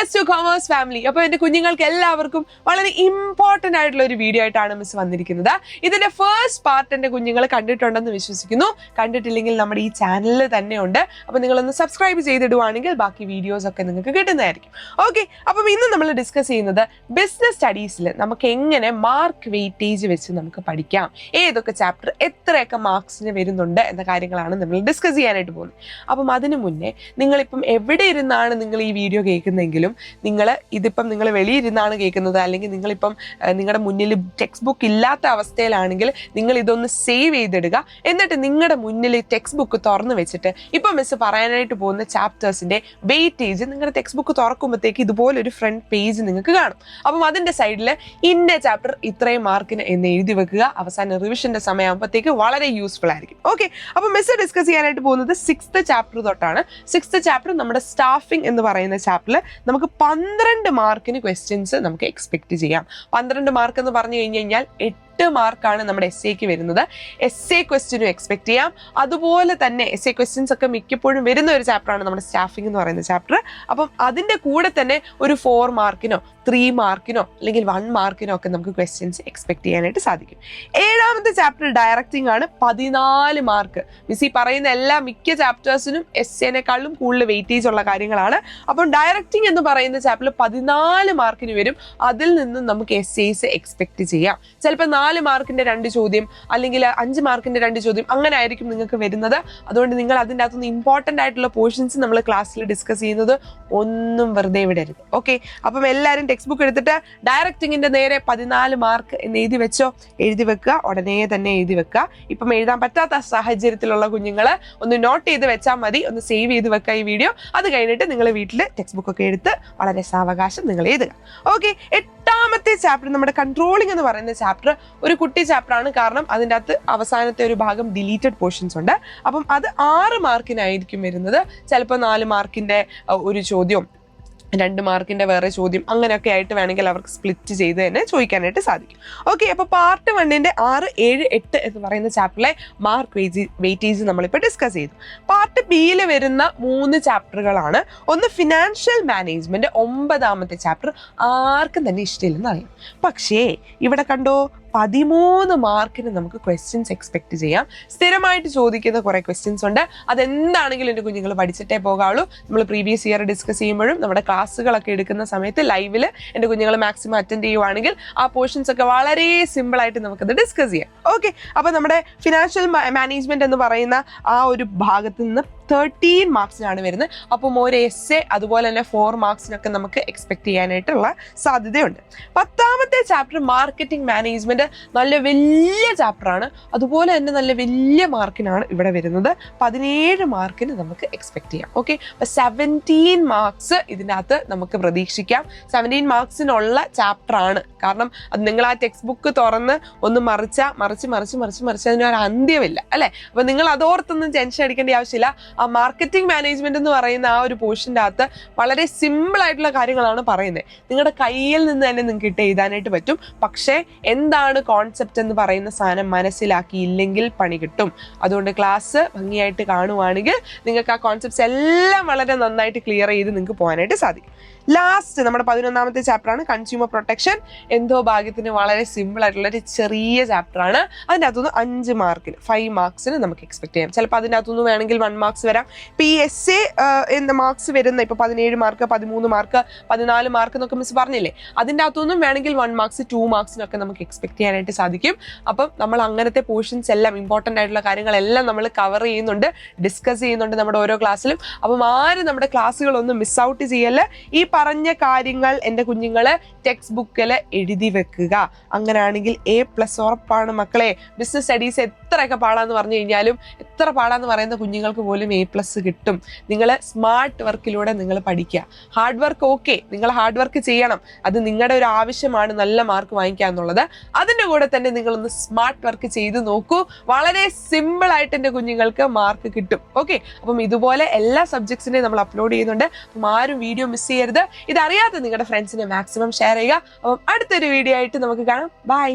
Cheers to Commerce Family. അപ്പോൾ എൻ്റെ കുഞ്ഞുങ്ങൾക്ക് എല്ലാവർക്കും വളരെ ഇമ്പോർട്ടൻ്റ് ആയിട്ടുള്ള ഒരു വീഡിയോ ആയിട്ടാണ് മിസ് വന്നിരിക്കുന്നത്. ഇതിന്റെ ഫസ്റ്റ് പാർട്ട് എൻ്റെ കുഞ്ഞുങ്ങൾ കണ്ടിട്ടുണ്ടെന്ന് വിശ്വസിക്കുന്നു. കണ്ടിട്ടില്ലെങ്കിൽ നമ്മുടെ ഈ ചാനലിൽ തന്നെ ഉണ്ട്. അപ്പോൾ നിങ്ങളൊന്ന് സബ്സ്ക്രൈബ് ചെയ്തിടുവാണെങ്കിൽ ബാക്കി വീഡിയോസ് ഒക്കെ നിങ്ങൾക്ക് കിട്ടുന്നതായിരിക്കും. ഓക്കെ, അപ്പം ഇന്ന് നമ്മൾ ഡിസ്കസ് ചെയ്യുന്നത് ബിസിനസ് സ്റ്റഡീസിൽ നമുക്ക് എങ്ങനെ മാർക്ക് വെയിറ്റേജ് വെച്ച് നമുക്ക് പഠിക്കാം, ഏതൊക്കെ ചാപ്റ്റർ എത്രയൊക്കെ മാർക്സിന് വരുന്നുണ്ട് എന്ന കാര്യങ്ങളാണ് നമ്മൾ ഡിസ്കസ് ചെയ്യാനായിട്ട് പോകുന്നത്. അപ്പം അതിനു മുന്നേ നിങ്ങളിപ്പം എവിടെ ഇരുന്നാണ് നിങ്ങൾ ഈ വീഡിയോ കേൾക്കുന്നെങ്കിലും നിങ്ങൾ വെളിയിരുന്നാണ് കേൾക്കുന്നത്, അല്ലെങ്കിൽ നിങ്ങളിപ്പം നിങ്ങളുടെ മുന്നിൽ ടെക്സ്റ്റ് ബുക്ക് ഇല്ലാത്ത അവസ്ഥയിലാണെങ്കിൽ നിങ്ങൾ ഇതൊന്ന് സേവ് ചെയ്തിടുക. എന്നിട്ട് നിങ്ങളുടെ മുന്നിൽ ടെക്സ്റ്റ് ബുക്ക് തുറന്നു വെച്ചിട്ട് ഇപ്പം മിസ് പറയാനായിട്ട് പോകുന്ന ചാപ്റ്റേഴ്സിന്റെ വെയിറ്റേജ് നിങ്ങളുടെ ടെക്സ്റ്റ് ബുക്ക് തുറക്കുമ്പോഴത്തേക്ക് ഇതുപോലൊരു ഫ്രണ്ട് പേജ് നിങ്ങൾക്ക് കാണും. അപ്പം അതിന്റെ സൈഡിൽ ഇന്ന ചാപ്റ്റർ ഇത്രയും മാർക്കിന് എന്ന് എഴുതി വെക്കുക. അവസാന റിവിഷന്റെ സമയമാകുമ്പോഴത്തേക്ക് വളരെ യൂസ്ഫുൾ ആയിരിക്കും. ഓക്കെ, അപ്പം മിസ് ഡിസ്കസ് ചെയ്യാനായിട്ട് പോകുന്നത് 6th ചാപ്റ്റർ തൊട്ടാണ്. 6th ചാപ്റ്റർ നമ്മുടെ സ്റ്റാഫിംഗ് എന്ന് പറയുന്ന ചാപ്റ്ററിൽ നമുക്ക് 12 മാർക്കിന് ക്വസ്റ്റ്യൻസ് നമുക്ക് എക്സ്പെക്ട് ചെയ്യാം. 12 മാർക്ക് എന്ന് പറഞ്ഞു കഴിഞ്ഞാൽ 8 മാർക്കാണ് നമ്മുടെ എസ്സേക്ക് വരുന്നത്. എസ്സേ ക്വസ്റ്റ്യനും എക്സ്പെക്ട് ചെയ്യാം. അതുപോലെ തന്നെ എസ്സേ ക്വസ്റ്റ്യൻസ് ഒക്കെ മിക്കപ്പോഴും വരുന്ന ഒരു ചാപ്റ്ററാണ് നമ്മുടെ സ്റ്റാഫിംഗ് എന്ന് പറയുന്ന ചാപ്റ്റർ. അപ്പം അതിന്റെ കൂടെ തന്നെ ഒരു 4 മാർക്കിനോ 3 മാർക്കിനോ അല്ലെങ്കിൽ 1 മാർക്കിനോ ഒക്കെ നമുക്ക് ക്വസ്റ്റ്യൻസ് എക്സ്പെക്ട് ചെയ്യാനായിട്ട് സാധിക്കും. 7ാമത്തെ ചാപ്റ്റർ ഡയറക്റ്റിംഗ് ആണ്. 14 മാർക്ക്. മിസ് ഈ പറയുന്ന എല്ലാ മിക്ക ചാപ്റ്റേഴ്സിനും എസ്സേനേക്കാളും കൂടുതൽ വെയിറ്റേജ് ഉള്ള കാര്യങ്ങളാണ്. അപ്പം ഡയറക്റ്റിംഗ് എന്ന് പറയുന്ന ചാപ്റ്ററിൽ 14 മാർക്കിന് വരും. അതിൽ നിന്നും നമുക്ക് എസ്സേസ് എക്സ്പെക്ട് ചെയ്യാം. ചിലപ്പോൾ 4 മാർക്കിന്റെ 2 ചോദ്യം അല്ലെങ്കിൽ 5 മാർക്കിന്റെ 2 ചോദ്യം അങ്ങനെ ആയിരിക്കും നിങ്ങൾക്ക് വരുന്നത്. അതുകൊണ്ട് നിങ്ങൾ അതിൻ്റെ അകത്തുനിന്ന് ഇമ്പോർട്ടൻ്റ് ആയിട്ടുള്ള പോർഷൻസ് നമ്മൾ ക്ലാസ്സിൽ ഡിസ്കസ് ചെയ്യുന്നത് ഒന്നും വെറുതെ വിടരുത്. ഓക്കെ, അപ്പം എല്ലാവരും ടെക്സ്റ്റ് ബുക്ക് എടുത്തിട്ട് ഡയറക്റ്റിംഗിന്റെ നേരെ 14 മാർക്ക് എന്ന് എഴുതി വെച്ചോ. എഴുതി വെക്കുക, ഉടനെ തന്നെ എഴുതി വെക്കുക. ഇപ്പം എഴുതാൻ പറ്റാത്ത സാഹചര്യത്തിലുള്ള കുഞ്ഞുങ്ങൾ ഒന്ന് നോട്ട് ചെയ്ത് വെച്ചാൽ മതി, ഒന്ന് സേവ് ചെയ്ത് വെക്കുക ഈ വീഡിയോ. അത് കഴിഞ്ഞിട്ട് നിങ്ങൾ വീട്ടിൽ ടെക്സ്റ്റ് ബുക്ക് ഒക്കെ എടുത്ത് വളരെ സാവകാശം നിങ്ങൾ എഴുതുക. ഓക്കെ, 8ാമത്തെ ചാപ്റ്റർ നമ്മുടെ കൺട്രോളിംഗ് എന്ന് പറയുന്ന ചാപ്റ്റർ ഒരു കുട്ടി ചാപ്റ്റർ ആണ്. കാരണം അതിൻ്റെ അകത്ത് അവസാനത്തെ ഒരു ഭാഗം ഡിലീറ്റഡ് പോർഷൻസ് ഉണ്ട്. അപ്പം അത് 6 മാർക്കിനായിരിക്കും വരുന്നത്. ചിലപ്പോൾ 4 മാർക്കിന്റെ ഒരു ചോദ്യം, 2 മാർക്കിന്റെ വേറെ ചോദ്യം, അങ്ങനെയൊക്കെ ആയിട്ട് വേണമെങ്കിൽ അവർക്ക് സ്പ്ലിറ്റ് ചെയ്ത് തന്നെ ചോദിക്കാനായിട്ട് സാധിക്കും. ഓക്കെ, അപ്പോൾ പാർട്ട് 1ന്റെ 6, 7, 8 എന്ന് പറയുന്ന ചാപ്റ്ററിലെ മാർക്ക് വെയിറ്റേജ് നമ്മളിപ്പോൾ ഡിസ്കസ് ചെയ്തു. പാർട്ട് ബിയിൽ വരുന്ന 3 ചാപ്റ്ററുകളാണ്. ഒന്ന് ഫിനാൻഷ്യൽ മാനേജ്മെന്റ്, 9ാമത്തെ ചാപ്റ്റർ. ആർക്കും തന്നെ ഇഷ്ടമില്ലെന്ന് അറിയാം. പക്ഷേ ഇവിടെ കണ്ടോ, 13 മാർക്കിന് നമുക്ക് ക്വസ്റ്റ്യൻസ് എക്സ്പെക്ട് ചെയ്യാം. സ്ഥിരമായിട്ട് ചോദിക്കുന്ന കുറെ ക്വസ്റ്റ്യൻസ് ഉണ്ട്. അതെന്താണെങ്കിലും എൻ്റെ കുഞ്ഞുങ്ങൾ പഠിച്ചിട്ടേ പോകാവുള്ളൂ. നമ്മൾ പ്രീവിയസ് ഇയർ ഡിസ്കസ് ചെയ്യുമ്പോഴും നമ്മുടെ ക്ലാസ്സുകളൊക്കെ എടുക്കുന്ന സമയത്ത് ലൈവിൽ എൻ്റെ കുഞ്ഞുങ്ങൾ മാക്സിമം അറ്റൻഡ് ചെയ്യുവാണെങ്കിൽ ആ പോർഷൻസ് ഒക്കെ വളരെ സിമ്പിളായിട്ട് നമുക്കത് ഡിസ്കസ് ചെയ്യാം. ഓക്കെ, അപ്പോൾ നമ്മുടെ ഫിനാൻഷ്യൽ മാനേജ്മെന്റ് എന്ന് പറയുന്ന ആ ഒരു ഭാഗത്ത് നിന്ന് 13 മാർക്സിനാണ് വരുന്നത്. അപ്പം ഒരു എസ്സേ അതുപോലെ തന്നെ 4 മാർക്സിനൊക്കെ നമുക്ക് എക്സ്പെക്ട് ചെയ്യാനായിട്ടുള്ള സാധ്യതയുണ്ട്. 10ാമത്തെ ചാപ്റ്റർ മാർക്കറ്റിംഗ് മാനേജ്മെന്റ്, നല്ല വലിയ ചാപ്റ്ററാണ്. അതുപോലെ തന്നെ നല്ല വലിയ മാർക്കിനാണ് ഇവിടെ വരുന്നത്. 17 മാർക്കിന് നമുക്ക് എക്സ്പെക്ട് ചെയ്യാം. ഓക്കെ, അപ്പൊ 17 മാർക്സ് ഇതിനകത്ത് നമുക്ക് പ്രതീക്ഷിക്കാം. 17 മാർക്സിനുള്ള ചാപ്റ്റർ ആണ്. കാരണം അത് നിങ്ങൾ ആ ടെക്സ്റ്റ് ബുക്ക് തുറന്ന് ഒന്ന് മറിച്ച് അതിനൊരു അന്ത്യമില്ല അല്ലെ. അപ്പൊ നിങ്ങൾ അതോർത്തൊന്നും ടെൻഷൻ അടിക്കേണ്ട ആവശ്യമില്ല. ആ മാർക്കറ്റിംഗ് മാനേജ്മെന്റ് എന്ന് പറയുന്ന ആ ഒരു പോർഷൻ്റെ അകത്ത് വളരെ സിമ്പിൾ ആയിട്ടുള്ള കാര്യങ്ങളാണ് പറയുന്നത്. നിങ്ങളുടെ കയ്യിൽ നിന്ന് തന്നെ നിങ്ങൾക്ക് ഇട്ട് എഴുതാനായിട്ട് പറ്റും. പക്ഷേ എന്താണ് കോൺസെപ്റ്റ് എന്ന് പറയുന്ന സാധനം മനസ്സിലാക്കിയില്ലെങ്കിൽ പണി കിട്ടും. അതുകൊണ്ട് ക്ലാസ് ഭംഗിയായിട്ട് കാണുവാണെങ്കിൽ നിങ്ങൾക്ക് ആ കോൺസെപ്റ്റ്സ് എല്ലാം വളരെ നന്നായിട്ട് ക്ലിയർ ചെയ്ത് നിങ്ങൾക്ക് പോകാനായിട്ട് സാധിക്കും. ലാസ്റ്റ് നമ്മുടെ 11ാമത്തെ ചാപ്റ്ററാണ് കൺസ്യൂമർ പ്രൊട്ടക്ഷൻ. എന്തോ ഭാഗ്യത്തിന് വളരെ സിമ്പിൾ ആയിട്ടുള്ള ഒരു ചെറിയ ചാപ്റ്ററാണ്. അതിൻ്റെ അകത്തുനിന്ന് 5 മാർക്കിന് 5 മാർക്സിന് നമുക്ക് എക്സ്പെക്ട് ചെയ്യാം. ചിലപ്പോൾ അതിൻ്റെ അകത്തുനിന്ന് വേണമെങ്കിൽ 1 മാർക്സ് വരാം. ഇപ്പം ഈ എസ്സേ മാർക്സ് വരുന്ന ഇപ്പൊ 17 മാർക്ക് 13 മാർക്ക് 14 മാർക്ക് എന്നൊക്കെ മിസ് പറഞ്ഞില്ലേ, അതിൻ്റെ അകത്തുനിന്നും വേണമെങ്കിൽ 1 മാർക്സ് 2 മാർക്സിനൊക്കെ നമുക്ക് എക്സ്പെക്ട് ചെയ്യാനായിട്ട് സാധിക്കും. അപ്പം നമ്മൾ അങ്ങനത്തെ പോർഷൻസ് എല്ലാം ഇമ്പോർട്ടൻ്റ് ആയിട്ടുള്ള കാര്യങ്ങളെല്ലാം നമ്മൾ കവർ ചെയ്യുന്നുണ്ട്, ഡിസ്കസ് ചെയ്യുന്നുണ്ട് നമ്മുടെ ഓരോ ക്ലാസ്സിലും. അപ്പം ആരും നമ്മുടെ ക്ലാസ്സുകളൊന്നും മിസ് ഔട്ട് ചെയ്യല്ല. ഈ പറഞ്ഞ കാര്യങ്ങൾ എൻ്റെ കുഞ്ഞുങ്ങള് ടെക്സ്റ്റ് ബുക്കിൽ എഴുതി വെക്കുക. അങ്ങനെയാണെങ്കിൽ A+ ഉറപ്പാണ് മക്കളെ. ബിസിനസ് സ്റ്റഡീസ് എത്രയൊക്കെ പാടാന്ന് പറഞ്ഞു കഴിഞ്ഞാലും, എത്ര പാടാന്ന് പറയുന്ന കുഞ്ഞുങ്ങൾക്ക് പോലും A+ കിട്ടും. നിങ്ങൾ സ്മാർട്ട് വർക്കിലൂടെ നിങ്ങൾ പഠിക്കുക. ഹാർഡ് വർക്ക് ഓക്കെ, നിങ്ങൾ ഹാർഡ് വർക്ക് ചെയ്യണം. അത് നിങ്ങളുടെ ഒരു ആവശ്യമാണ് നല്ല മാർക്ക് വാങ്ങിക്കുക എന്നുള്ളത്. അതിൻ്റെ കൂടെ തന്നെ നിങ്ങളൊന്ന് സ്മാർട്ട് വർക്ക് ചെയ്ത് നോക്കൂ. വളരെ സിമ്പിൾ ആയിട്ട് എൻ്റെ കുഞ്ഞുങ്ങൾക്ക് മാർക്ക് കിട്ടും. ഓക്കെ, അപ്പം ഇതുപോലെ എല്ലാ സബ്ജക്ട്സിനെയും നമ്മൾ അപ്ലോഡ് ചെയ്യുന്നുണ്ട്. അപ്പം ആരും വീഡിയോ മിസ് ചെയ്യരുത്. ഇതറിയാത്ത നിങ്ങളുടെ ഫ്രണ്ട്സിനെ മാക്സിമം ഷെയർ ചെയ്യുക. അപ്പം അടുത്തൊരു വീഡിയോ ആയിട്ട് നമുക്ക് കാണാം. ബൈ.